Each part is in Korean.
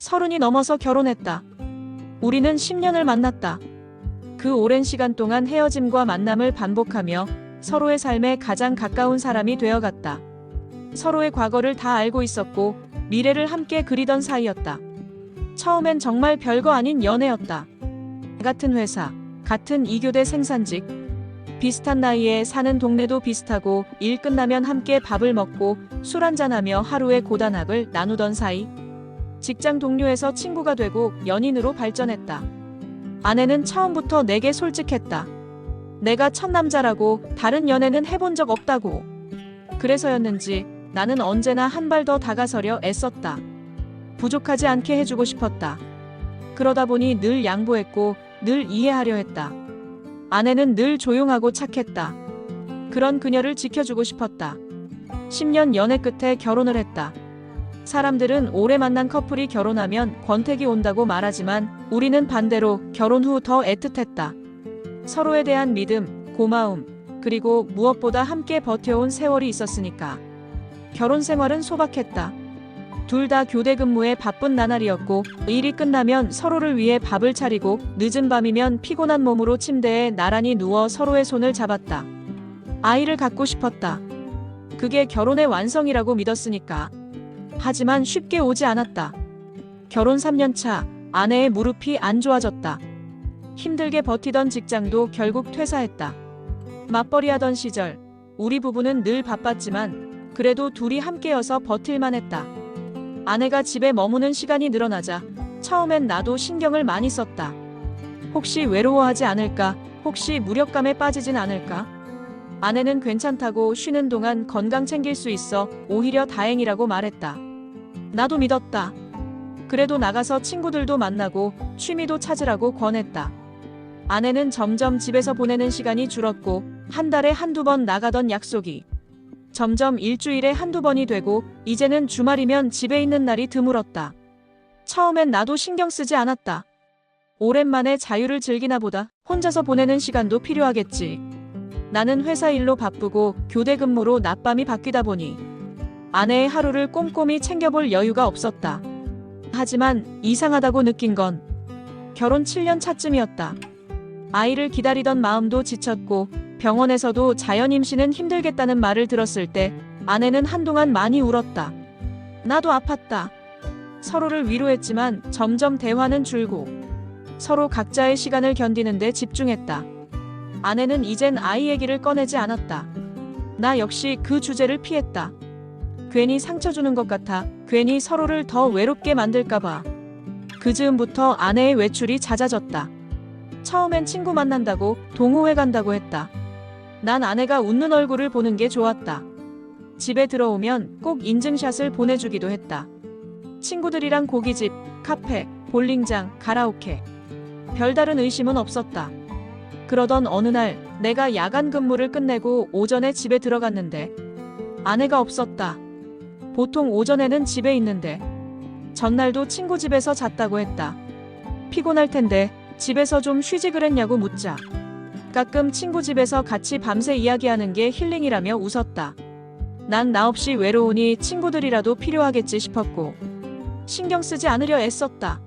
30이 넘어서 결혼했다. 우리는 10년을 만났다. 그 오랜 시간 동안 헤어짐과 만남을 반복하며 서로의 삶에 가장 가까운 사람이 되어갔다. 서로의 과거를 다 알고 있었고 미래를 함께 그리던 사이였다. 처음엔 정말 별거 아닌 연애였다. 같은 회사, 같은 2교대 생산직, 비슷한 나이에 사는 동네도 비슷하고 일 끝나면 함께 밥을 먹고 술 한잔하며 하루의 고단함을 나누던 사이. 직장 동료에서 친구가 되고 연인으로 발전했다. 아내는 처음부터 내게 솔직했다. 내가 첫 남자라고 다른 연애는 해본 적 없다고. 그래서였는지 나는 언제나 한 발 더 다가서려 애썼다. 부족하지 않게 해주고 싶었다. 그러다 보니 늘 양보했고 늘 이해하려 했다. 아내는 늘 조용하고 착했다. 그런 그녀를 지켜주고 싶었다. 10년 연애 끝에 결혼을 했다. 사람들은 오래 만난 커플이 결혼하면 권태기 온다고 말하지만 우리는 반대로 결혼 후 더 애틋했다. 서로에 대한 믿음, 고마움, 그리고 무엇보다 함께 버텨온 세월이 있었으니까. 결혼 생활은 소박했다. 둘 다 교대 근무에 바쁜 나날이었고 일이 끝나면 서로를 위해 밥을 차리고 늦은 밤이면 피곤한 몸으로 침대에 나란히 누워 서로의 손을 잡았다. 아이를 갖고 싶었다. 그게 결혼의 완성이라고 믿었으니까. 하지만 쉽게 오지 않았다. 결혼 3년 차 아내의 무릎이 안 좋아졌다. 힘들게 버티던 직장도 결국 퇴사했다. 맞벌이하던 시절 우리 부부는 늘 바빴지만 그래도 둘이 함께여서 버틸만 했다. 아내가 집에 머무는 시간이 늘어나자 처음엔 나도 신경을 많이 썼다. 혹시 외로워하지 않을까? 혹시 무력감에 빠지진 않을까? 아내는 괜찮다고 쉬는 동안 건강 챙길 수 있어 오히려 다행이라고 말했다. 나도 믿었다. 그래도 나가서 친구들도 만나고 취미도 찾으라고 권했다. 아내는 점점 집에서 보내는 시간이 줄었고 한 달에 한두 번 나가던 약속이 점점 일주일에 한두 번이 되고 이제는 주말이면 집에 있는 날이 드물었다. 처음엔 나도 신경 쓰지 않았다. 오랜만에 자유를 즐기나 보다. 혼자서 보내는 시간도 필요하겠지. 나는 회사 일로 바쁘고 교대 근무로 낮밤이 바뀌다 보니 아내의 하루를 꼼꼼히 챙겨볼 여유가 없었다. 하지만 이상하다고 느낀 건 결혼 7년 차쯤이었다. 아이를 기다리던 마음도 지쳤고 병원에서도 자연 임신은 힘들겠다는 말을 들었을 때 아내는 한동안 많이 울었다. 나도 아팠다. 서로를 위로했지만 점점 대화는 줄고 서로 각자의 시간을 견디는 데 집중했다. 아내는 이젠 아이 얘기를 꺼내지 않았다. 나 역시 그 주제를 피했다. 괜히 상처 주는 것 같아. 괜히 서로를 더 외롭게 만들까봐. 그 즈음부터 아내의 외출이 잦아졌다. 처음엔 친구 만난다고 동호회 간다고 했다. 난 아내가 웃는 얼굴을 보는 게 좋았다. 집에 들어오면 꼭 인증샷을 보내주기도 했다. 친구들이랑 고깃집, 카페, 볼링장, 가라오케. 별다른 의심은 없었다. 그러던 어느 날 내가 야간 근무를 끝내고 오전에 집에 들어갔는데 아내가 없었다. 보통 오전에는 집에 있는데 전날도 친구 집에서 잤다고 했다. 피곤할 텐데 집에서 좀 쉬지 그랬냐고 묻자 가끔 친구 집에서 같이 밤새 이야기하는 게 힐링이라며 웃었다. 난 나 없이 외로우니 친구들이라도 필요하겠지 싶었고 신경 쓰지 않으려 애썼다.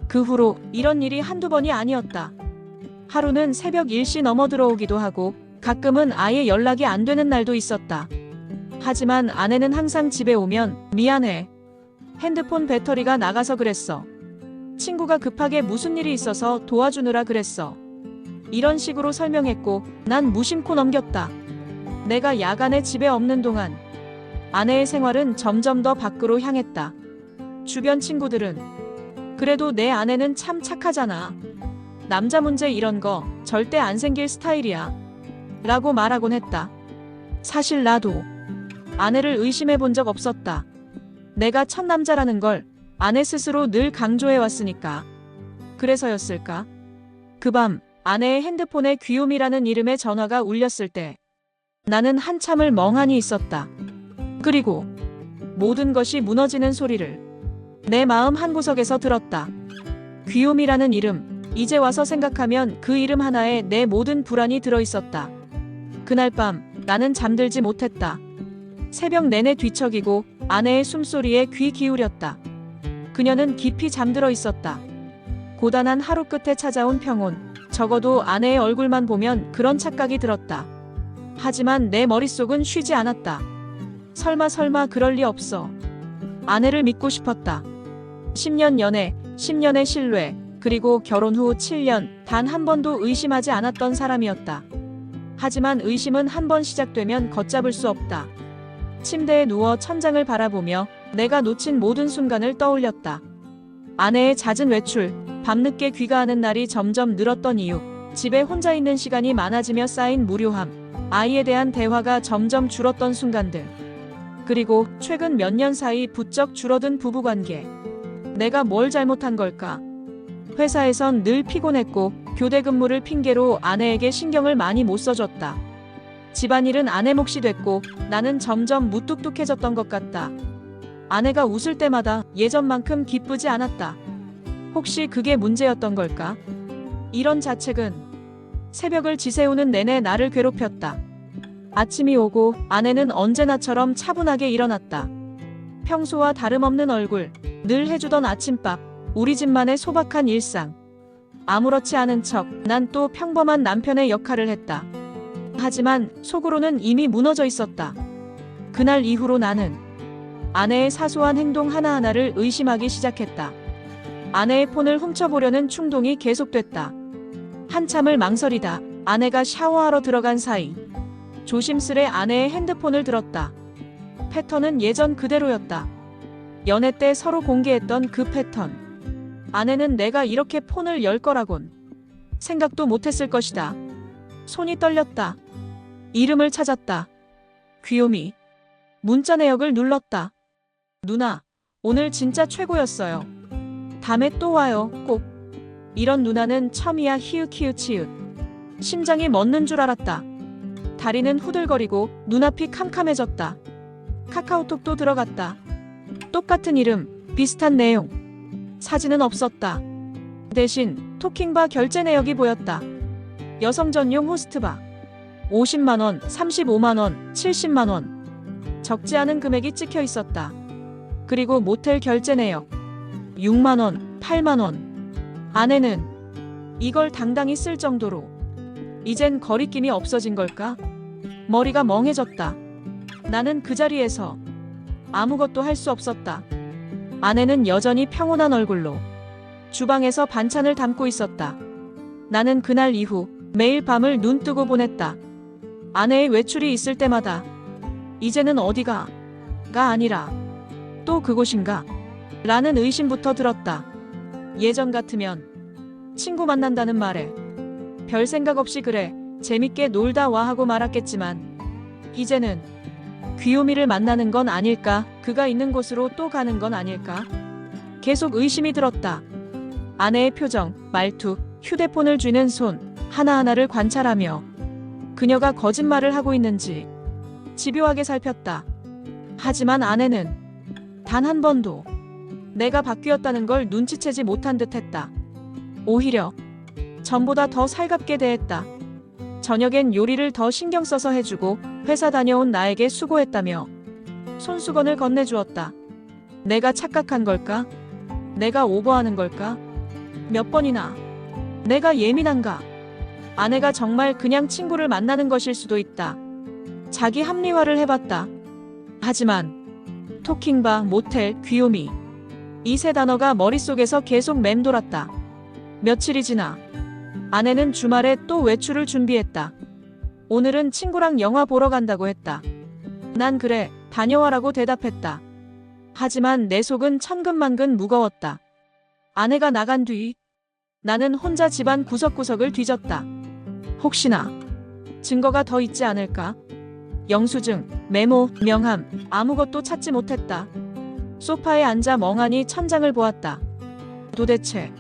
그 후로 이런 일이 한두 번이 아니었다. 하루는 새벽 1시 넘어 들어오기도 하고 가끔은 아예 연락이 안 되는 날도 있었다. 하지만 아내는 항상 집에 오면 미안해. 핸드폰 배터리가 나가서 그랬어. 친구가 급하게 무슨 일이 있어서 도와주느라 그랬어. 이런 식으로 설명했고 난 무심코 넘겼다. 내가 야간에 집에 없는 동안 아내의 생활은 점점 더 밖으로 향했다. 주변 친구들은 그래도 내 아내는 참 착하잖아. 남자 문제 이런 거 절대 안 생길 스타일이야. 라고 말하곤 했다. 사실 나도 아내를 의심해 본 적 없었다. 내가 첫 남자라는 걸 아내 스스로 늘 강조해 왔으니까. 그래서였을까? 그 밤 아내의 핸드폰에 귀요미라는 이름의 전화가 울렸을 때 나는 한참을 멍하니 있었다. 그리고 모든 것이 무너지는 소리를 내 마음 한구석에서 들었다. 귀요미라는 이름, 이제 와서 생각하면 그 이름 하나에 내 모든 불안이 들어있었다. 그날 밤 나는 잠들지 못했다. 새벽 내내 뒤척이고 아내의 숨소리에 귀 기울였다. 그녀는 깊이 잠들어 있었다. 고단한 하루 끝에 찾아온 평온. 적어도 아내의 얼굴만 보면 그런 착각이 들었다. 하지만 내 머릿속은 쉬지 않았다. 설마 그럴 리 없어. 아내를 믿고 싶었다. 10년 연애, 10년의 신뢰, 그리고 결혼 후 7년 단 한 번도 의심하지 않았던 사람이었다. 하지만 의심은 한 번 시작되면 걷잡을 수 없다. 침대에 누워 천장을 바라보며 내가 놓친 모든 순간을 떠올렸다. 아내의 잦은 외출, 밤늦게 귀가하는 날이 점점 늘었던 이유, 집에 혼자 있는 시간이 많아지며 쌓인 무료함, 아이에 대한 대화가 점점 줄었던 순간들. 그리고 최근 몇 년 사이 부쩍 줄어든 부부관계. 내가 뭘 잘못한 걸까? 회사에선 늘 피곤했고 교대 근무를 핑계로 아내에게 신경을 많이 못 써줬다. 집안일은 아내 몫이 됐고 나는 점점 무뚝뚝해졌던 것 같다. 아내가 웃을 때마다 예전만큼 기쁘지 않았다. 혹시 그게 문제였던 걸까? 이런 자책은 새벽을 지새우는 내내 나를 괴롭혔다. 아침이 오고 아내는 언제나처럼 차분하게 일어났다. 평소와 다름없는 얼굴, 늘 해주던 아침밥, 우리 집만의 소박한 일상. 아무렇지 않은 척 난 또 평범한 남편의 역할을 했다. 하지만 속으로는 이미 무너져 있었다. 그날 이후로 나는 아내의 사소한 행동 하나하나를 의심하기 시작했다. 아내의 폰을 훔쳐보려는 충동이 계속됐다. 한참을 망설이다 아내가 샤워하러 들어간 사이 조심스레 아내의 핸드폰을 들었다. 패턴은 예전 그대로였다. 연애 때 서로 공개했던 그 패턴. 아내는 내가 이렇게 폰을 열 거라곤 생각도 못했을 것이다. 손이 떨렸다. 이름을 찾았다. 귀요미. 문자 내역을 눌렀다. 누나, 오늘 진짜 최고였어요. 다음에 또 와요, 꼭. 이런 누나는 처음이야. 히읗히읗히읗. 심장이 멎는 줄 알았다. 다리는 후들거리고 눈앞이 캄캄해졌다. 카카오톡도 들어갔다. 똑같은 이름, 비슷한 내용. 사진은 없었다. 대신 토킹바 결제 내역이 보였다. 여성 전용 호스트바. 50만원, 35만원, 70만원. 적지 않은 금액이 찍혀 있었다. 그리고 모텔 결제 내역. 6만원, 8만원. 아내는 이걸 당당히 쓸 정도로 이젠 거리낌이 없어진 걸까? 머리가 멍해졌다. 나는 그 자리에서 아무것도 할 수 없었다. 아내는 여전히 평온한 얼굴로 주방에서 반찬을 담고 있었다. 나는 그날 이후 매일 밤을 눈뜨고 보냈다. 아내의 외출이 있을 때마다 이제는 어디가 아니라 또 그곳인가? 라는 의심부터 들었다. 예전 같으면 친구 만난다는 말에 별 생각 없이 그래, 재밌게 놀다 와 하고 말았겠지만 이제는 귀요미를 만나는 건 아닐까? 그가 있는 곳으로 또 가는 건 아닐까? 계속 의심이 들었다. 아내의 표정, 말투, 휴대폰을 쥐는 손 하나하나를 관찰하며 그녀가 거짓말을 하고 있는지 집요하게 살폈다. 하지만 아내는 단 한 번도 내가 바뀌었다는 걸 눈치채지 못한 듯했다. 오히려 전보다 더 살갑게 대했다. 저녁엔 요리를 더 신경 써서 해주고 회사 다녀온 나에게 수고했다며 손수건을 건네주었다. 내가 착각한 걸까? 내가 오버하는 걸까? 몇 번이나 내가 예민한가? 아내가 정말 그냥 친구를 만나는 것일 수도 있다. 자기 합리화를 해봤다. 하지만 토킹바, 모텔, 귀요미 이 세 단어가 머릿속에서 계속 맴돌았다. 며칠이 지나 아내는 주말에 또 외출을 준비했다. 오늘은 친구랑 영화 보러 간다고 했다. 난 그래, 다녀와라고 대답했다. 하지만 내 속은 천근만근 무거웠다. 아내가 나간 뒤 나는 혼자 집안 구석구석을 뒤졌다. 혹시나 증거가 더 있지 않을까? 영수증, 메모, 명함 아무것도 찾지 못했다. 소파에 앉아 멍하니 천장을 보았다. 도대체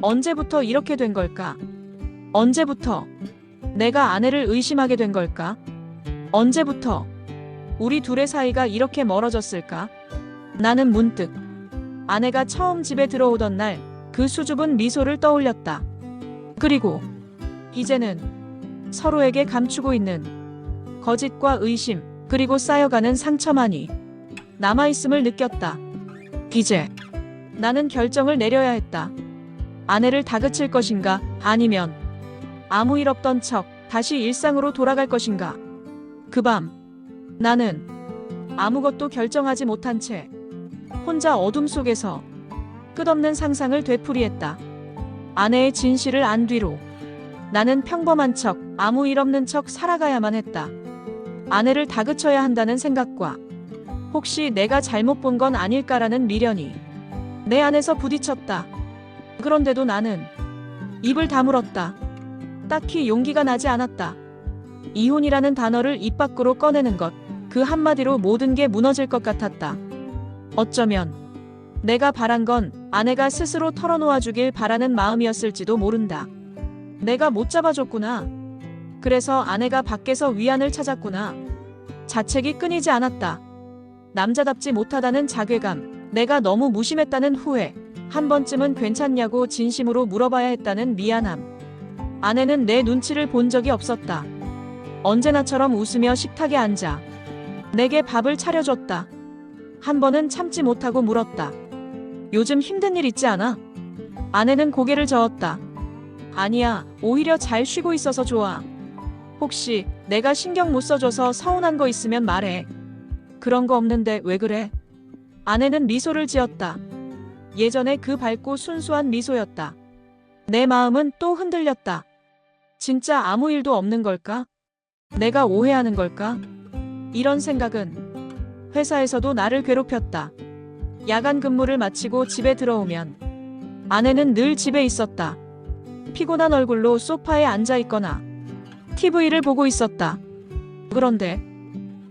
언제부터 이렇게 된 걸까? 언제부터 내가 아내를 의심하게 된 걸까? 언제부터 우리 둘의 사이가 이렇게 멀어졌을까? 나는 문득 아내가 처음 집에 들어오던 날 그 수줍은 미소를 떠올렸다. 그리고 이제는 서로에게 감추고 있는 거짓과 의심 그리고 쌓여가는 상처만이 남아있음을 느꼈다. 이제 나는 결정을 내려야 했다. 아내를 다그칠 것인가, 아니면 아무 일 없던 척 다시 일상으로 돌아갈 것인가. 그 밤, 나는 아무것도 결정하지 못한 채 혼자 어둠 속에서 끝없는 상상을 되풀이했다. 아내의 진실을 안 뒤로 나는 평범한 척, 아무 일 없는 척 살아가야만 했다. 아내를 다그쳐야 한다는 생각과 혹시 내가 잘못 본 건 아닐까라는 미련이 내 안에서 부딪혔다. 그런데도 나는 입을 다물었다. 딱히 용기가 나지 않았다. 이혼이라는 단어를 입 밖으로 꺼내는 것, 그 한마디로 모든 게 무너질 것 같았다. 어쩌면 내가 바란 건 아내가 스스로 털어놓아 주길 바라는 마음이었을지도 모른다. 내가 못 잡아줬구나. 그래서 아내가 밖에서 위안을 찾았구나. 자책이 끊이지 않았다. 남자답지 못하다는 자괴감, 내가 너무 무심했다는 후회, 한 번쯤은 괜찮냐고 진심으로 물어봐야 했다는 미안함. 아내는 내 눈치를 본 적이 없었다. 언제나처럼 웃으며 식탁에 앉아 내게 밥을 차려줬다. 한 번은 참지 못하고 물었다. 요즘 힘든 일 있지 않아? 아내는 고개를 저었다. 아니야, 오히려 잘 쉬고 있어서 좋아. 혹시 내가 신경 못 써줘서 서운한 거 있으면 말해. 그런 거 없는데 왜 그래? 아내는 미소를 지었다. 예전에 그 밝고 순수한 미소였다. 내 마음은 또 흔들렸다. 진짜 아무 일도 없는 걸까? 내가 오해하는 걸까? 이런 생각은 회사에서도 나를 괴롭혔다. 야간 근무를 마치고 집에 들어오면 아내는 늘 집에 있었다. 피곤한 얼굴로 소파에 앉아 있거나 TV를 보고 있었다. 그런데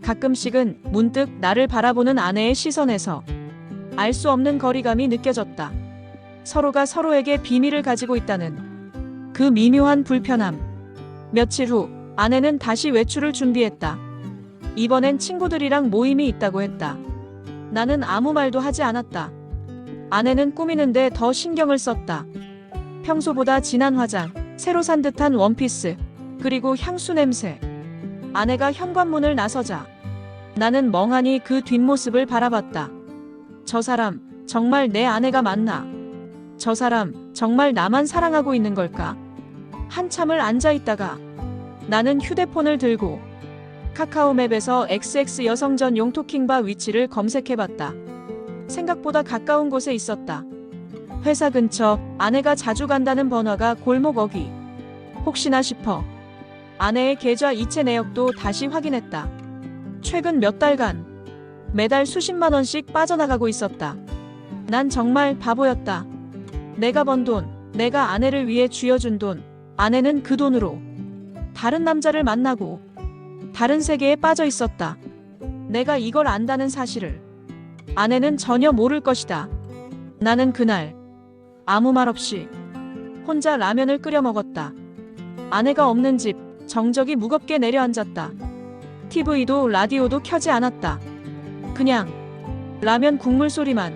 가끔씩은 문득 나를 바라보는 아내의 시선에서 알 수 없는 거리감이 느껴졌다. 서로가 서로에게 비밀을 가지고 있다는 그 미묘한 불편함. 며칠 후 아내는 다시 외출을 준비했다. 이번엔 친구들이랑 모임이 있다고 했다. 나는 아무 말도 하지 않았다. 아내는 꾸미는데 더 신경을 썼다. 평소보다 진한 화장, 새로 산 듯한 원피스, 그리고 향수 냄새. 아내가 현관문을 나서자 나는 멍하니 그 뒷모습을 바라봤다. 저 사람 정말 내 아내가 맞나? 저 사람 정말 나만 사랑하고 있는 걸까? 한참을 앉아 있다가 나는 휴대폰을 들고 카카오맵에서 XX 여성 전용 토킹바 위치를 검색해봤다. 생각보다 가까운 곳에 있었다. 회사 근처, 아내가 자주 간다는 번화가 골목 어귀. 혹시나 싶어 아내의 계좌 이체 내역도 다시 확인했다. 최근 몇 달간 매달 수십만 원씩 빠져나가고 있었다. 난 정말 바보였다. 내가 번 돈, 내가 아내를 위해 쥐어준 돈, 아내는 그 돈으로 다른 남자를 만나고 다른 세계에 빠져 있었다. 내가 이걸 안다는 사실을 아내는 전혀 모를 것이다. 나는 그날 아무 말 없이 혼자 라면을 끓여 먹었다. 아내가 없는 집, 정적이 무겁게 내려앉았다. TV도 라디오도 켜지 않았다. 그냥 라면 국물 소리만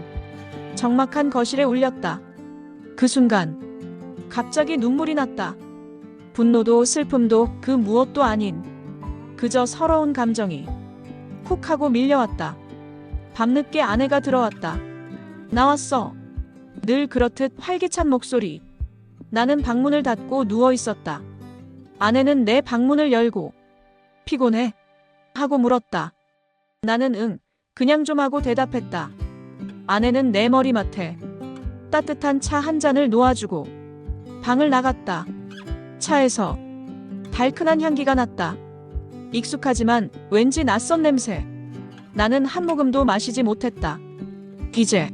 적막한 거실에 울렸다. 그 순간 갑자기 눈물이 났다. 분노도 슬픔도 그 무엇도 아닌 그저 서러운 감정이 훅 하고 밀려왔다. 밤늦게 아내가 들어왔다. 나왔어. 늘 그렇듯 활기찬 목소리. 나는 방문을 닫고 누워 있었다. 아내는 내 방문을 열고 피곤해? 하고 물었다. 나는 응, 그냥 좀 하고 대답했다. 아내는 내 머리맡에 따뜻한 차 한 잔을 놓아주고 방을 나갔다. 차에서 달큰한 향기가 났다. 익숙하지만 왠지 낯선 냄새. 나는 한 모금도 마시지 못했다. 이제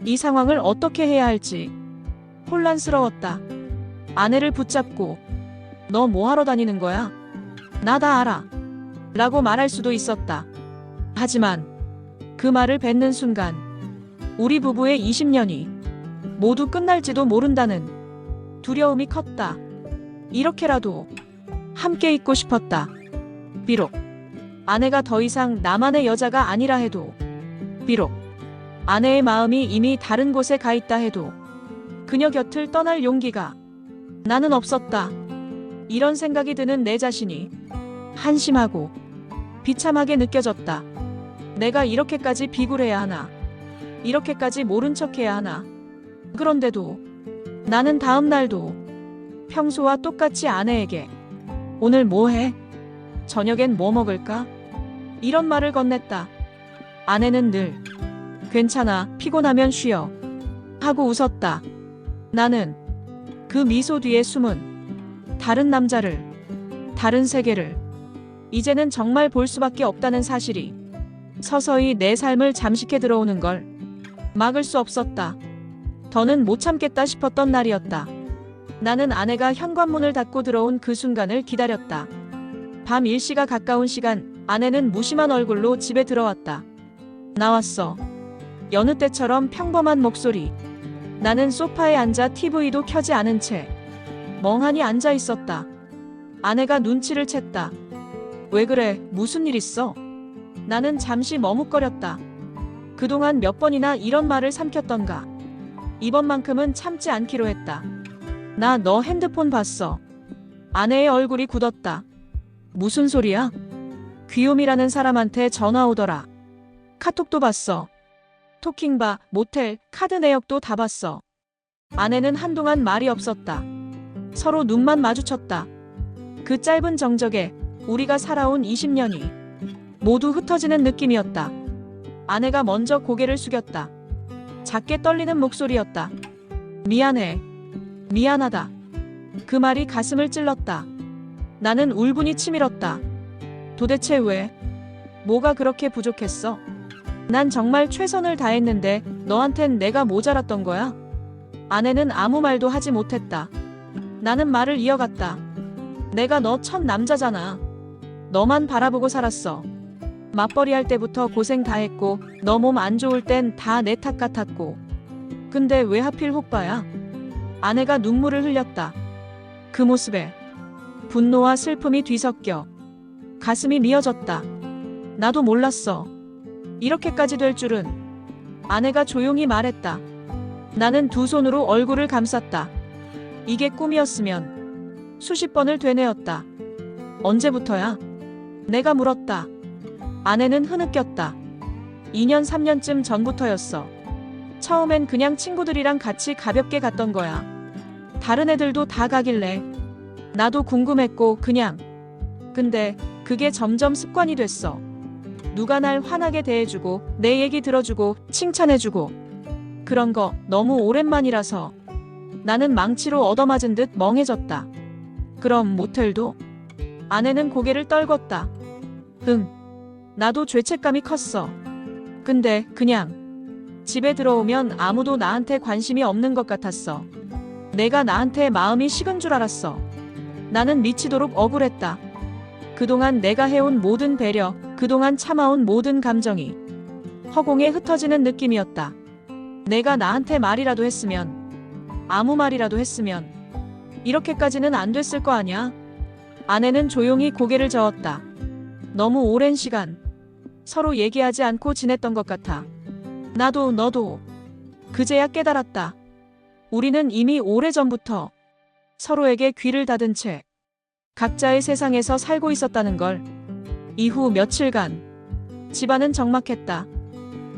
이 상황을 어떻게 해야 할지 혼란스러웠다. 아내를 붙잡고 너 뭐하러 다니는 거야? 나 다 알아. 라고 말할 수도 있었다. 하지만 그 말을 뱉는 순간 우리 부부의 20년이 모두 끝날지도 모른다는 두려움이 컸다. 이렇게라도 함께 있고 싶었다. 비록 아내가 더 이상 나만의 여자가 아니라 해도, 비록 아내의 마음이 이미 다른 곳에 가 있다 해도 그녀 곁을 떠날 용기가 나는 없었다. 이런 생각이 드는 내 자신이 한심하고 비참하게 느껴졌다. 내가 이렇게까지 비굴해야 하나? 이렇게까지 모른 척해야 하나. 그런데도 나는 다음 날도 평소와 똑같이 아내에게 오늘 뭐 해? 저녁엔 뭐 먹을까? 이런 말을 건넸다. 아내는 늘 괜찮아, 피곤하면 쉬어 하고 웃었다. 나는 그 미소 뒤에 숨은 다른 남자를, 다른 세계를 이제는 정말 볼 수밖에 없다는 사실이 서서히 내 삶을 잠식해 들어오는 걸 막을 수 없었다. 더는 못 참겠다 싶었던 날이었다. 나는 아내가 현관문을 닫고 들어온 그 순간을 기다렸다. 밤 1시가 가까운 시간, 아내는 무심한 얼굴로 집에 들어왔다. 나왔어. 여느 때처럼 평범한 목소리. 나는 소파에 앉아 TV도 켜지 않은 채 멍하니 앉아 있었다. 아내가 눈치를 챘다. 왜 그래? 무슨 일 있어? 나는 잠시 머뭇거렸다. 그동안 몇 번이나 이런 말을 삼켰던가. 이번만큼은 참지 않기로 했다. 나 너 핸드폰 봤어. 아내의 얼굴이 굳었다. 무슨 소리야? 귀요미라는 사람한테 전화 오더라. 카톡도 봤어. 토킹바, 모텔, 카드 내역도 다 봤어. 아내는 한동안 말이 없었다. 서로 눈만 마주쳤다. 그 짧은 정적에 우리가 살아온 20년이 모두 흩어지는 느낌이었다. 아내가 먼저 고개를 숙였다. 작게 떨리는 목소리였다. 미안해. 미안하다. 그 말이 가슴을 찔렀다. 나는 울분이 치밀었다. 도대체 왜? 뭐가 그렇게 부족했어? 난 정말 최선을 다했는데 너한텐 내가 모자랐던 거야? 아내는 아무 말도 하지 못했다. 나는 말을 이어갔다. 내가 너 첫 남자잖아. 너만 바라보고 살았어. 맞벌이 할 때부터 고생 다 했고 너 몸 안 좋을 땐 다 내 탓 같았고. 근데 왜 하필 호빠야? 아내가 눈물을 흘렸다. 그 모습에 분노와 슬픔이 뒤섞여 가슴이 미어졌다. 나도 몰랐어. 이렇게까지 될 줄은. 아내가 조용히 말했다. 나는 두 손으로 얼굴을 감쌌다. 이게 꿈이었으면 수십 번을 되뇌었다. 언제부터야? 내가 물었다. 아내는 흐느꼈다. 2년 3년쯤 전부터였어. 처음엔 그냥 친구들이랑 같이 가볍게 갔던 거야. 다른 애들도 다 가길래 나도 궁금했고 그냥. 근데 그게 점점 습관이 됐어. 누가 날 환하게 대해주고 내 얘기 들어주고 칭찬해주고 그런 거 너무 오랜만이라서 나는 망치로 얻어맞은 듯 멍해졌다. 그럼 모텔도? 아내는 고개를 떨궜다. 응. 나도 죄책감이 컸어. 근데 그냥 집에 들어오면 아무도 나한테 관심이 없는 것 같았어. 내가 나한테 마음이 식은 줄 알았어. 나는 미치도록 억울했다. 그동안 내가 해온 모든 배려, 그동안 참아온 모든 감정이 허공에 흩어지는 느낌이었다. 내가 나한테 말이라도 했으면, 아무 말이라도 했으면 이렇게까지는 안 됐을 거 아냐? 아내는 조용히 고개를 저었다. 너무 오랜 시간 서로 얘기하지 않고 지냈던 것 같아. 나도 너도 그제야 깨달았다. 우리는 이미 오래전부터 서로에게 귀를 닫은 채 각자의 세상에서 살고 있었다는 걸. 이후 며칠간 집안은 적막했다.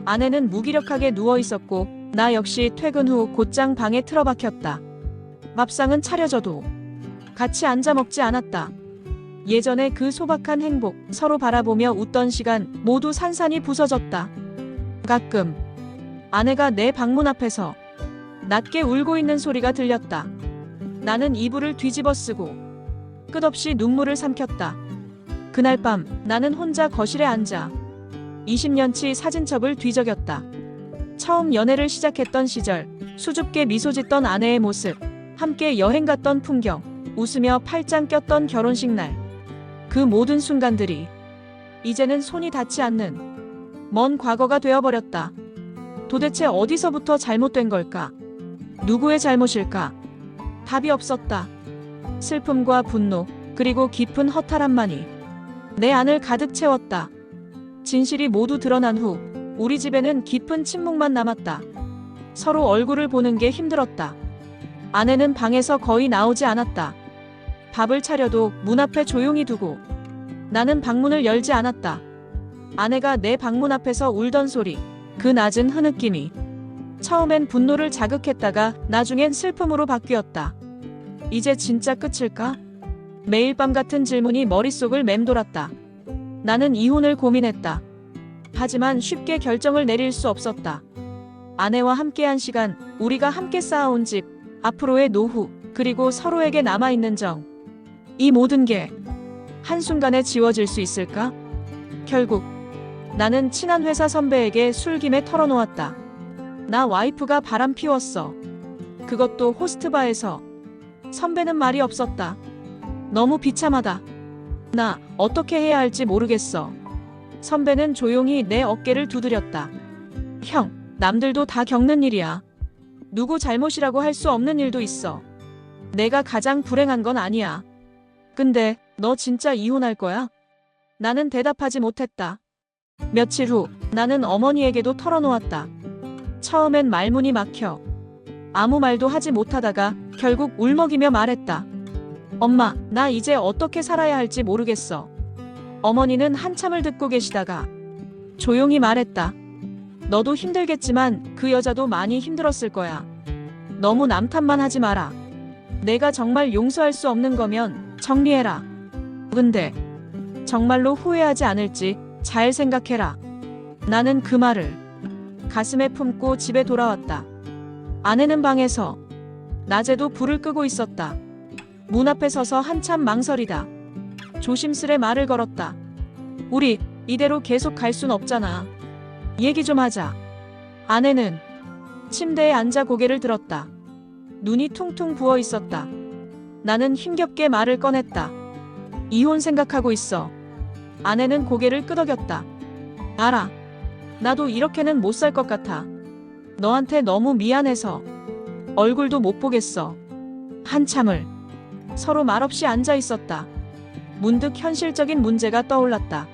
아내는 무기력하게 누워 있었고 나 역시 퇴근 후 곧장 방에 틀어박혔다. 밥상은 차려져도 같이 앉아 먹지 않았다. 예전에 그 소박한 행복, 서로 바라보며 웃던 시간 모두 산산이 부서졌다. 가끔 아내가 내 방문 앞에서 낮게 울고 있는 소리가 들렸다. 나는 이불을 뒤집어 쓰고 끝없이 눈물을 삼켰다. 그날 밤 나는 혼자 거실에 앉아 20년치 사진첩을 뒤적였다. 처음 연애를 시작했던 시절, 수줍게 미소 짓던 아내의 모습, 함께 여행 갔던 풍경, 웃으며 팔짱 꼈던 결혼식 날. 그 모든 순간들이 이제는 손이 닿지 않는 먼 과거가 되어버렸다. 도대체 어디서부터 잘못된 걸까? 누구의 잘못일까? 답이 없었다. 슬픔과 분노, 그리고 깊은 허탈함만이 내 안을 가득 채웠다. 진실이 모두 드러난 후 우리 집에는 깊은 침묵만 남았다. 서로 얼굴을 보는 게 힘들었다. 아내는 방에서 거의 나오지 않았다. 밥을 차려도 문 앞에 조용히 두고 나는 방문을 열지 않았다. 아내가 내 방문 앞에서 울던 소리, 그 낮은 흐느낌이 처음엔 분노를 자극했다가 나중엔 슬픔으로 바뀌었다. 이제 진짜 끝일까? 매일 밤 같은 질문이 머릿속을 맴돌았다. 나는 이혼을 고민했다. 하지만 쉽게 결정을 내릴 수 없었다. 아내와 함께한 시간, 우리가 함께 쌓아온 집, 앞으로의 노후, 그리고 서로에게 남아있는 정. 이 모든 게 한순간에 지워질 수 있을까? 결국 나는 친한 회사 선배에게 술김에 털어놓았다. 나 와이프가 바람 피웠어. 그것도 호스트바에서. 선배는 말이 없었다. 너무 비참하다. 나 어떻게 해야 할지 모르겠어. 선배는 조용히 내 어깨를 두드렸다. 형, 남들도 다 겪는 일이야. 누구 잘못이라고 할 수 없는 일도 있어. 내가 가장 불행한 건 아니야. 근데 너 진짜 이혼할 거야? 나는 대답하지 못했다. 며칠 후 나는 어머니에게도 털어놓았다. 처음엔 말문이 막혀 아무 말도 하지 못하다가 결국 울먹이며 말했다. 엄마, 나 이제 어떻게 살아야 할지 모르겠어. 어머니는 한참을 듣고 계시다가 조용히 말했다. 너도 힘들겠지만 그 여자도 많이 힘들었을 거야. 너무 남 탓만 하지 마라. 내가 정말 용서할 수 없는 거면 정리해라. 근데 정말로 후회하지 않을지 잘 생각해라. 나는 그 말을 가슴에 품고 집에 돌아왔다. 아내는 방에서 낮에도 불을 끄고 있었다. 문 앞에 서서 한참 망설이다. 조심스레 말을 걸었다. 우리 이대로 계속 갈 순 없잖아. 얘기 좀 하자. 아내는 침대에 앉아 고개를 들었다. 눈이 퉁퉁 부어 있었다. 나는 힘겹게 말을 꺼냈다. 이혼 생각하고 있어. 아내는 고개를 끄덕였다. 알아. 나도 이렇게는 못 살 것 같아. 너한테 너무 미안해서 얼굴도 못 보겠어. 한참을 서로 말없이 앉아 있었다. 문득 현실적인 문제가 떠올랐다.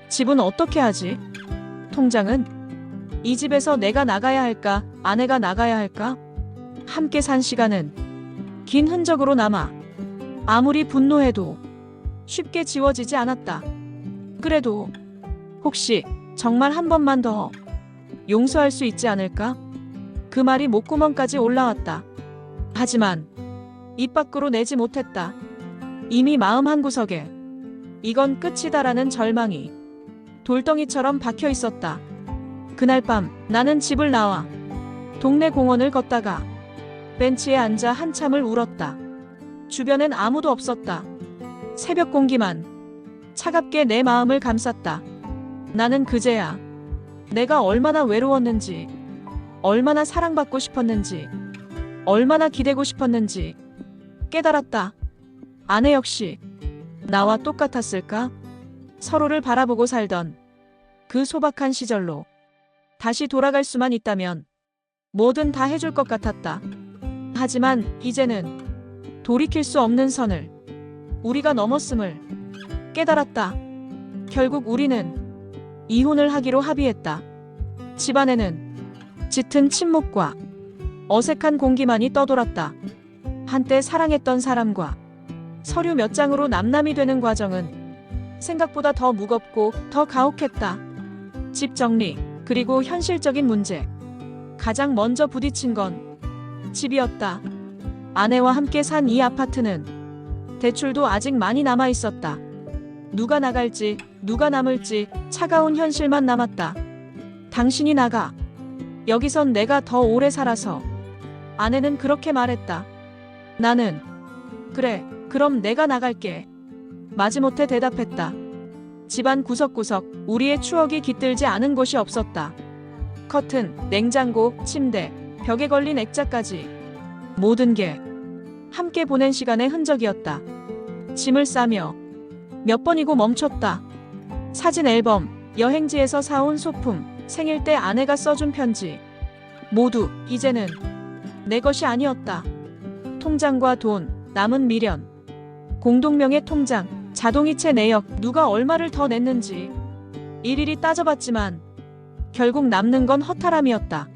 집은 어떻게 하지? 통장은? 이 집에서 내가 나가야 할까? 아내가 나가야 할까? 함께 산 시간은 긴 흔적으로 남아 아무리 분노해도 쉽게 지워지지 않았다. 그래도 혹시 정말 한 번만 더 용서할 수 있지 않을까? 그 말이 목구멍까지 올라왔다. 하지만 입 밖으로 내지 못했다. 이미 마음 한구석에 이건 끝이다라는 절망이 돌덩이처럼 박혀 있었다. 그날 밤 나는 집을 나와 동네 공원을 걷다가 벤치에 앉아 한참을 울었다. 주변엔 아무도 없었다. 새벽 공기만 차갑게 내 마음을 감쌌다. 나는 그제야 내가 얼마나 외로웠는지, 얼마나 사랑받고 싶었는지, 얼마나 기대고 싶었는지 깨달았다. 아내 역시 나와 똑같았을까? 서로를 바라보고 살던 그 소박한 시절로 다시 돌아갈 수만 있다면 뭐든 다 해줄 것 같았다. 하지만 이제는 돌이킬 수 없는 선을 우리가 넘었음을 깨달았다. 결국 우리는 이혼을 하기로 합의했다. 집안에는 짙은 침묵과 어색한 공기만이 떠돌았다. 한때 사랑했던 사람과 서류 몇 장으로 남남이 되는 과정은 생각보다 더 무겁고 더 가혹했다. 집 정리, 그리고 현실적인 문제. 가장 먼저 부딪힌 건 집이었다. 아내와 함께 산 이 아파트는 대출도 아직 많이 남아 있었다. 누가 나갈지, 누가 남을지 차가운 현실만 남았다. 당신이 나가. 여기선 내가 더 오래 살아서. 아내는 그렇게 말했다. 나는 그래, 그럼 내가 나갈게. 마지못해 대답했다. 집안 구석구석 우리의 추억이 깃들지 않은 곳이 없었다. 커튼, 냉장고, 침대, 벽에 걸린 액자까지 모든 게 함께 보낸 시간의 흔적이었다. 짐을 싸며 몇 번이고 멈췄다. 사진 앨범, 여행지에서 사온 소품, 생일 때 아내가 써준 편지. 모두 이제는 내 것이 아니었다. 통장과 돈, 남은 미련, 공동명의 통장, 자동이체 내역, 누가 얼마를 더 냈는지 일일이 따져봤지만 결국 남는 건 허탈함이었다.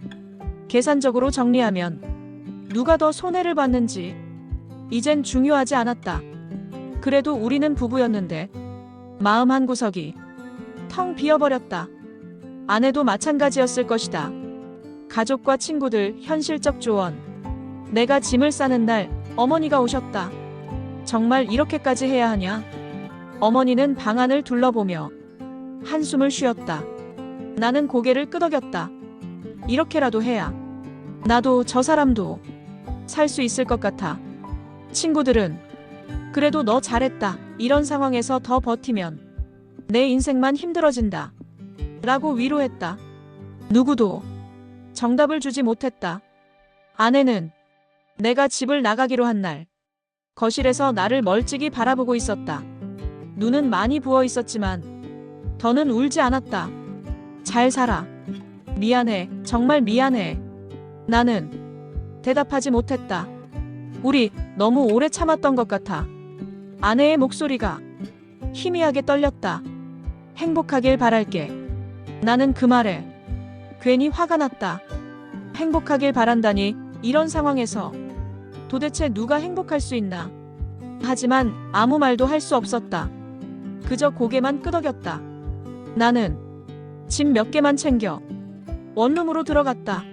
계산적으로 정리하면 누가 더 손해를 봤는지 이젠 중요하지 않았다. 그래도 우리는 부부였는데 마음 한구석이 텅 비어버렸다. 아내도 마찬가지였을 것이다. 가족과 친구들, 현실적 조언. 내가 짐을 싸는 날 어머니가 오셨다. 정말 이렇게까지 해야 하냐? 어머니는 방 안을 둘러보며 한숨을 쉬었다. 나는 고개를 끄덕였다. 이렇게라도 해야 나도 저 사람도 살 수 있을 것 같아. 친구들은 그래도 너 잘했다. 이런 상황에서 더 버티면 내 인생만 힘들어진다. 라고 위로했다. 누구도 정답을 주지 못했다. 아내는 내가 집을 나가기로 한 날 거실에서 나를 멀찍이 바라보고 있었다. 눈은 많이 부어 있었지만 더는 울지 않았다. 잘 살아. 미안해. 정말 미안해. 나는 대답하지 못했다. 우리 너무 오래 참았던 것 같아. 아내의 목소리가 희미하게 떨렸다. 행복하길 바랄게. 나는 그 말에 괜히 화가 났다. 행복하길 바란다니. 이런 상황에서 도대체 누가 행복할 수 있나. 하지만 아무 말도 할 수 없었다. 그저 고개만 끄덕였다. 나는 짐 몇 개만 챙겨 원룸으로 들어갔다.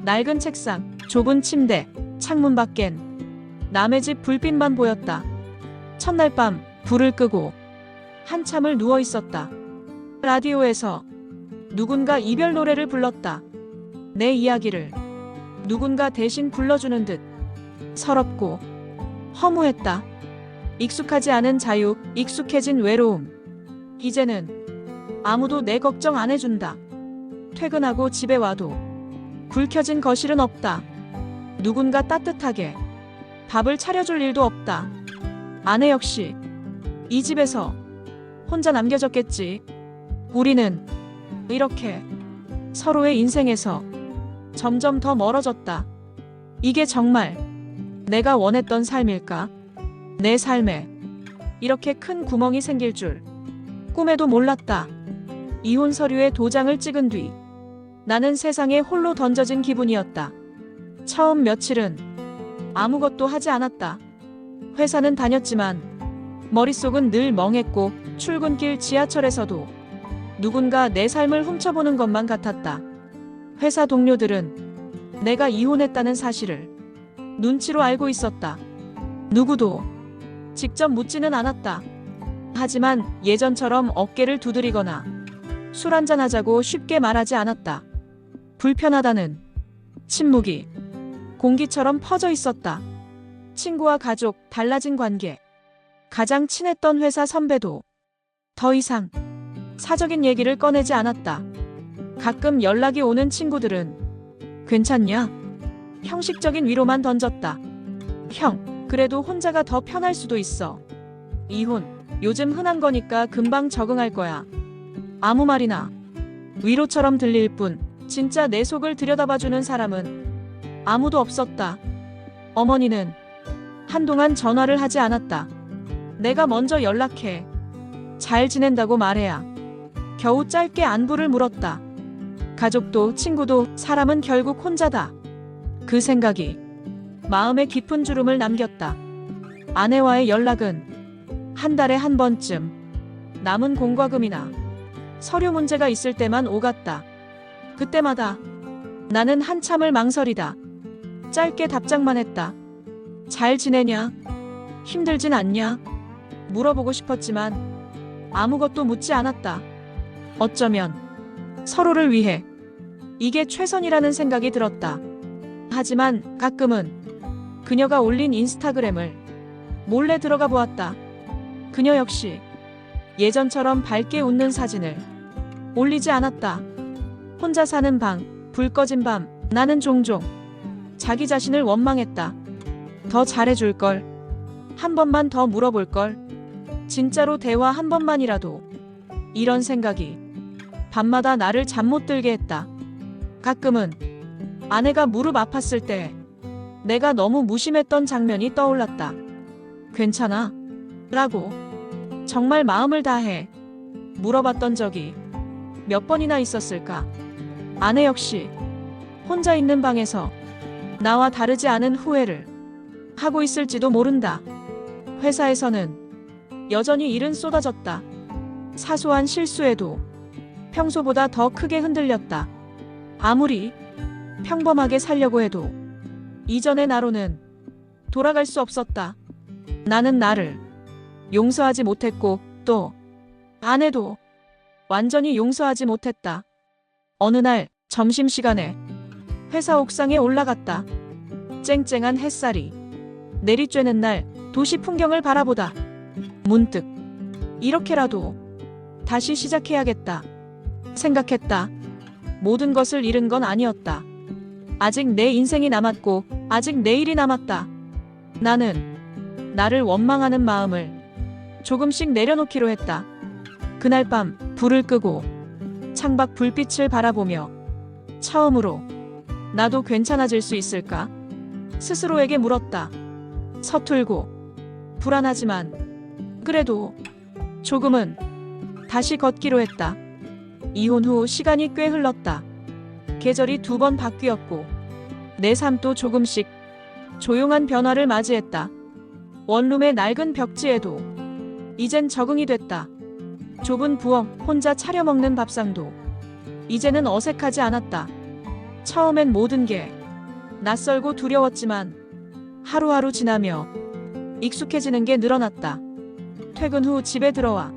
낡은 책상, 좁은 침대, 창문 밖엔 남의 집 불빛만 보였다. 첫날 밤 불을 끄고 한참을 누워 있었다. 라디오에서 누군가 이별 노래를 불렀다. 내 이야기를 누군가 대신 불러주는 듯 서럽고 허무했다. 익숙하지 않은 자유, 익숙해진 외로움. 이제는 아무도 내 걱정 안 해준다. 퇴근하고 집에 와도 불 켜진 거실은 없다. 누군가 따뜻하게 밥을 차려줄 일도 없다. 아내 역시 이 집에서 혼자 남겨졌겠지. 우리는 이렇게 서로의 인생에서 점점 더 멀어졌다. 이게 정말 내가 원했던 삶일까? 내 삶에 이렇게 큰 구멍이 생길 줄 꿈에도 몰랐다. 이혼 서류에 도장을 찍은 뒤 나는 세상에 홀로 던져진 기분이었다. 처음 며칠은 아무것도 하지 않았다. 회사는 다녔지만 머릿속은 늘 멍했고 출근길 지하철에서도 누군가 내 삶을 훔쳐보는 것만 같았다. 회사 동료들은 내가 이혼했다는 사실을 눈치로 알고 있었다. 누구도 직접 묻지는 않았다. 하지만 예전처럼 어깨를 두드리거나 술 한잔 하자고 쉽게 말하지 않았다. 불편하다는 침묵이 공기처럼 퍼져 있었다. 친구와 가족, 달라진 관계. 가장 친했던 회사 선배도 더 이상 사적인 얘기를 꺼내지 않았다. 가끔 연락이 오는 친구들은 괜찮냐? 형식적인 위로만 던졌다. 형, 그래도 혼자가 더 편할 수도 있어. 이혼, 요즘 흔한 거니까 금방 적응할 거야. 아무 말이나 위로처럼 들릴 뿐 진짜 내 속을 들여다봐주는 사람은 아무도 없었다. 어머니는 한동안 전화를 하지 않았다. 내가 먼저 연락해. 잘 지낸다고 말해야 겨우 짧게 안부를 물었다. 가족도 친구도 사람은 결국 혼자다. 그 생각이 마음에 깊은 주름을 남겼다. 아내와의 연락은 한 달에 한 번쯤 남은 공과금이나 서류 문제가 있을 때만 오갔다. 그때마다 나는 한참을 망설이다. 짧게 답장만 했다. 잘 지내냐? 힘들진 않냐? 물어보고 싶었지만 아무것도 묻지 않았다. 어쩌면 서로를 위해 이게 최선이라는 생각이 들었다. 하지만 가끔은 그녀가 올린 인스타그램을 몰래 들어가 보았다. 그녀 역시 예전처럼 밝게 웃는 사진을 올리지 않았다. 혼자 사는 방, 불 꺼진 밤, 나는 종종 자기 자신을 원망했다. 더 잘해줄걸. 한 번만 더 물어볼걸. 진짜로 대화 한 번만이라도. 이런 생각이 밤마다 나를 잠 못 들게 했다. 가끔은 아내가 무릎 아팠을 때 내가 너무 무심했던 장면이 떠올랐다. 괜찮아? 라고 정말 마음을 다해 물어봤던 적이 몇 번이나 있었을까. 아내 역시 혼자 있는 방에서 나와 다르지 않은 후회를 하고 있을지도 모른다. 회사에서는 여전히 일은 쏟아졌다. 사소한 실수에도 평소보다 더 크게 흔들렸다. 아무리 평범하게 살려고 해도 이전의 나로는 돌아갈 수 없었다. 나는 나를 용서하지 못했고 또 아내도 완전히 용서하지 못했다. 어느 날 점심시간에 회사 옥상에 올라갔다. 쨍쨍한 햇살이 내리쬐는 날 도시 풍경을 바라보다 문득 이렇게라도 다시 시작해야겠다 생각했다. 모든 것을 잃은 건 아니었다. 아직 내 인생이 남았고 아직 내일이 남았다. 나는 나를 원망하는 마음을 조금씩 내려놓기로 했다. 그날 밤 불을 끄고 창밖 불빛을 바라보며 처음으로 나도 괜찮아질 수 있을까? 스스로에게 물었다. 서툴고 불안하지만 그래도 조금은 다시 걷기로 했다. 이혼 후 시간이 꽤 흘렀다. 계절이 2번 바뀌었고 내 삶도 조금씩 조용한 변화를 맞이했다. 원룸의 낡은 벽지에도 이젠 적응이 됐다. 좁은 부엌, 혼자 차려 먹는 밥상도 이제는 어색하지 않았다. 처음엔 모든 게 낯설고 두려웠지만 하루하루 지나며 익숙해지는 게 늘어났다. 퇴근 후 집에 들어와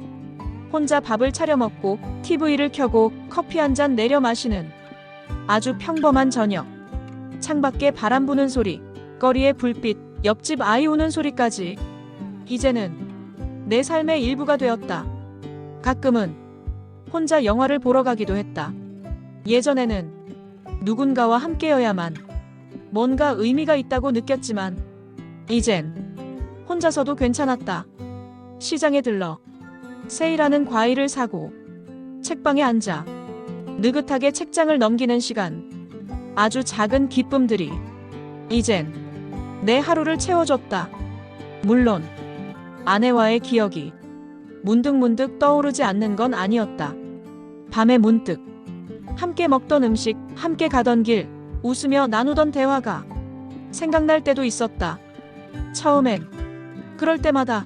혼자 밥을 차려 먹고 TV를 켜고 커피 한 잔 내려 마시는 아주 평범한 저녁. 창밖에 바람 부는 소리, 거리의 불빛, 옆집 아이 우는 소리까지 이제는 내 삶의 일부가 되었다. 가끔은 혼자 영화를 보러 가기도 했다. 예전에는 누군가와 함께여야만 뭔가 의미가 있다고 느꼈지만 이젠 혼자서도 괜찮았다. 시장에 들러 세일하는 과일을 사고 책방에 앉아 느긋하게 책장을 넘기는 시간. 아주 작은 기쁨들이 이젠 내 하루를 채워줬다. 물론 아내와의 기억이 문득문득 떠오르지 않는 건 아니었다. 밤에 문득 함께 먹던 음식, 함께 가던 길, 웃으며 나누던 대화가 생각날 때도 있었다. 처음엔 그럴 때마다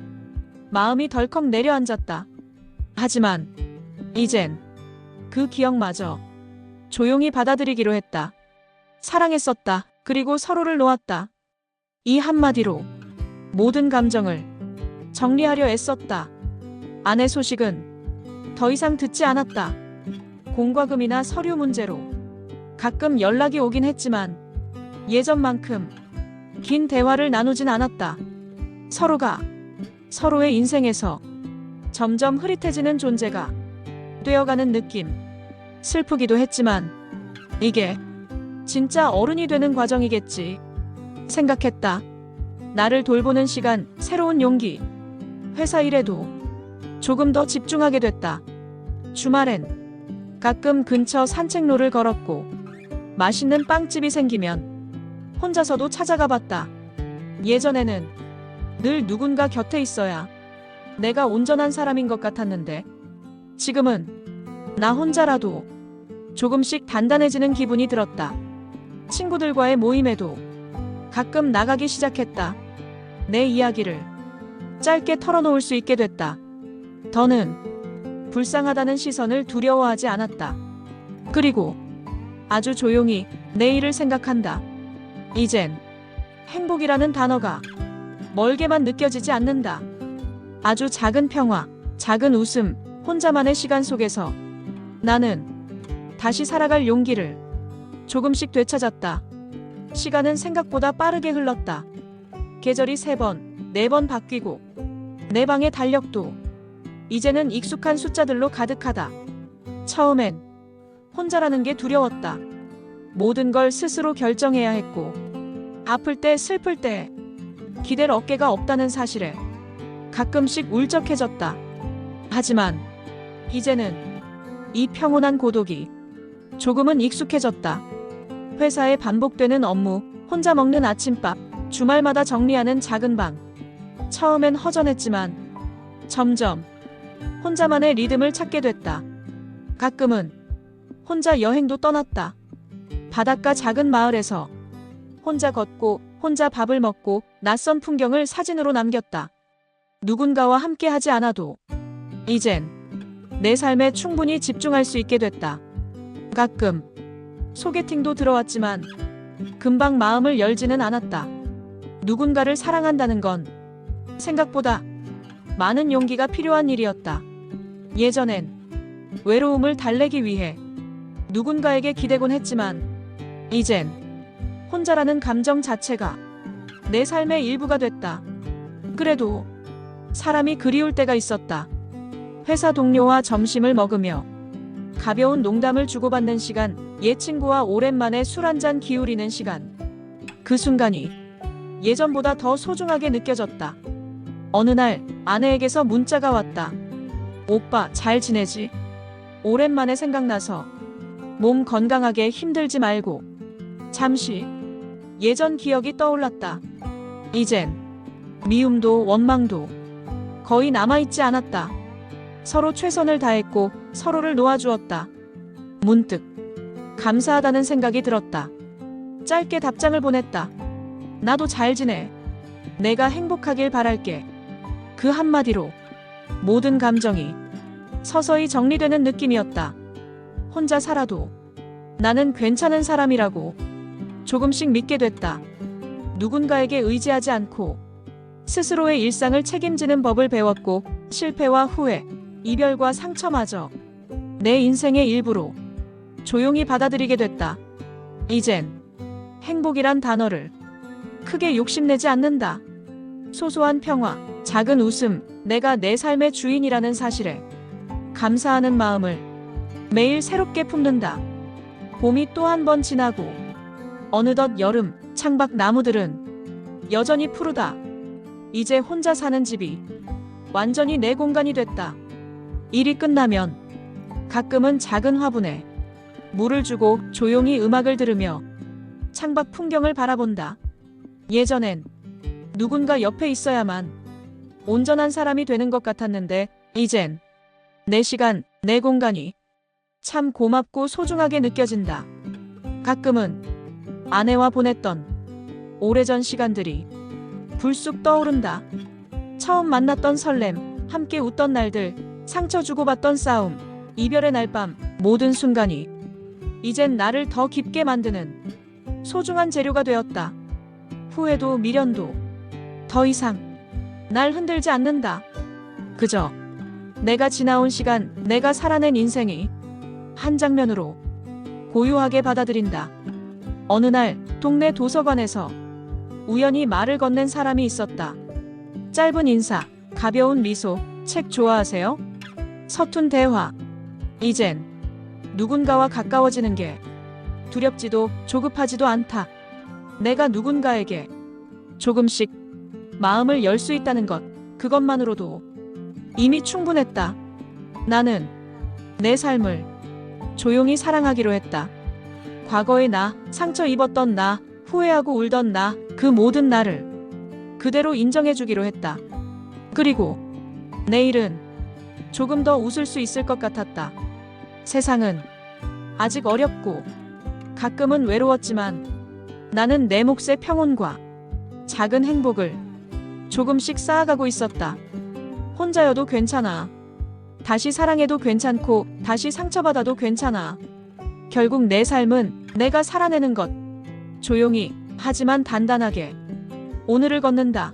마음이 덜컥 내려앉았다. 하지만 이젠 그 기억마저 조용히 받아들이기로 했다. 사랑했었다. 그리고 서로를 놓았다. 이 한마디로 모든 감정을 정리하려 애썼다. 아내 소식은 더 이상 듣지 않았다. 공과금이나 서류 문제로 가끔 연락이 오긴 했지만 예전만큼 긴 대화를 나누진 않았다. 서로가 서로의 인생에서 점점 흐릿해지는 존재가 되어가는 느낌. 슬프기도 했지만 이게 진짜 어른이 되는 과정이겠지 생각했다. 나를 돌보는 시간, 새로운 용기. 회사 일에도 조금 더 집중하게 됐다. 주말엔 가끔 근처 산책로를 걸었고 맛있는 빵집이 생기면 혼자서도 찾아가 봤다. 예전에는 늘 누군가 곁에 있어야 내가 온전한 사람인 것 같았는데 지금은 나 혼자라도 조금씩 단단해지는 기분이 들었다. 친구들과의 모임에도 가끔 나가기 시작했다. 내 이야기를 짧게 털어놓을 수 있게 됐다. 더는 불쌍하다는 시선을 두려워하지 않았다. 그리고 아주 조용히 내일을 생각한다. 이젠 행복이라는 단어가 멀게만 느껴지지 않는다. 아주 작은 평화, 작은 웃음, 혼자만의 시간 속에서 나는 다시 살아갈 용기를 조금씩 되찾았다. 시간은 생각보다 빠르게 흘렀다. 계절이 3번, 4번 바뀌고 내 방의 달력도 이제는 익숙한 숫자들로 가득하다. 처음엔 혼자라는 게 두려웠다. 모든 걸 스스로 결정해야 했고 아플 때 슬플 때 기댈 어깨가 없다는 사실에 가끔씩 울적해졌다. 하지만 이제는 이 평온한 고독이 조금은 익숙해졌다. 회사에 반복되는 업무, 혼자 먹는 아침밥, 주말마다 정리하는 작은 방. 처음엔 허전했지만 점점 혼자만의 리듬을 찾게 됐다. 가끔은 혼자 여행도 떠났다. 바닷가 작은 마을에서 혼자 걷고 혼자 밥을 먹고 낯선 풍경을 사진으로 남겼다. 누군가와 함께 하지 않아도 이젠 내 삶에 충분히 집중할 수 있게 됐다. 가끔 소개팅도 들어왔지만 금방 마음을 열지는 않았다. 누군가를 사랑한다는 건 생각보다 많은 용기가 필요한 일이었다. 예전엔 외로움을 달래기 위해 누군가에게 기대곤 했지만 이젠 혼자라는 감정 자체가 내 삶의 일부가 됐다. 그래도 사람이 그리울 때가 있었다. 회사 동료와 점심을 먹으며 가벼운 농담을 주고받는 시간, 옛 친구와 오랜만에 술 한잔 기울이는 시간. 그 순간이 예전보다 더 소중하게 느껴졌다. 어느 날 아내에게서 문자가 왔다. 오빠 잘 지내지? 오랜만에 생각나서 몸 건강하게 힘들지 말고. 잠시 예전 기억이 떠올랐다. 이젠 미움도 원망도 거의 남아있지 않았다. 서로 최선을 다했고 서로를 놓아주었다. 문득 감사하다는 생각이 들었다. 짧게 답장을 보냈다. 나도 잘 지내. 내가 행복하길 바랄게. 그 한마디로 모든 감정이 서서히 정리되는 느낌이었다. 혼자 살아도 나는 괜찮은 사람이라고 조금씩 믿게 됐다. 누군가에게 의지하지 않고 스스로의 일상을 책임지는 법을 배웠고 실패와 후회, 이별과 상처마저 내 인생의 일부로 조용히 받아들이게 됐다. 이젠 행복이란 단어를 크게 욕심내지 않는다. 소소한 평화, 작은 웃음, 내가 내 삶의 주인이라는 사실에 감사하는 마음을 매일 새롭게 품는다. 봄이 또 한 번 지나고 어느덧 여름, 창밖 나무들은 여전히 푸르다. 이제 혼자 사는 집이 완전히 내 공간이 됐다. 일이 끝나면 가끔은 작은 화분에 물을 주고 조용히 음악을 들으며 창밖 풍경을 바라본다. 예전엔 누군가 옆에 있어야만 온전한 사람이 되는 것 같았는데 이젠 내 시간, 내 공간이 참 고맙고 소중하게 느껴진다. 가끔은 아내와 보냈던 오래전 시간들이 불쑥 떠오른다. 처음 만났던 설렘, 함께 웃던 날들, 상처 주고받던 싸움, 이별의 날밤, 모든 순간이 이젠 나를 더 깊게 만드는 소중한 재료가 되었다. 후회도 미련도 더 이상 날 흔들지 않는다. 그저 내가 지나온 시간, 내가 살아낸 인생이 한 장면으로 고요하게 받아들인다. 어느 날 동네 도서관에서 우연히 말을 건넨 사람이 있었다. 짧은 인사, 가벼운 미소, 책 좋아하세요? 서툰 대화. 이젠 누군가와 가까워지는 게 두렵지도 조급하지도 않다. 내가 누군가에게 조금씩 마음을 열 수 있다는 것, 그것만으로도 이미 충분했다. 나는 내 삶을 조용히 사랑하기로 했다. 과거의 나, 상처 입었던 나, 후회하고 울던 나, 그 모든 나를 그대로 인정해주기로 했다. 그리고 내일은 조금 더 웃을 수 있을 것 같았다. 세상은 아직 어렵고 가끔은 외로웠지만 나는 내 몫의 평온과 작은 행복을 조금씩 쌓아가고 있었다. 혼자여도 괜찮아. 다시 사랑해도 괜찮고 다시 상처받아도 괜찮아. 결국 내 삶은 내가 살아내는 것. 조용히 하지만 단단하게 오늘을 걷는다.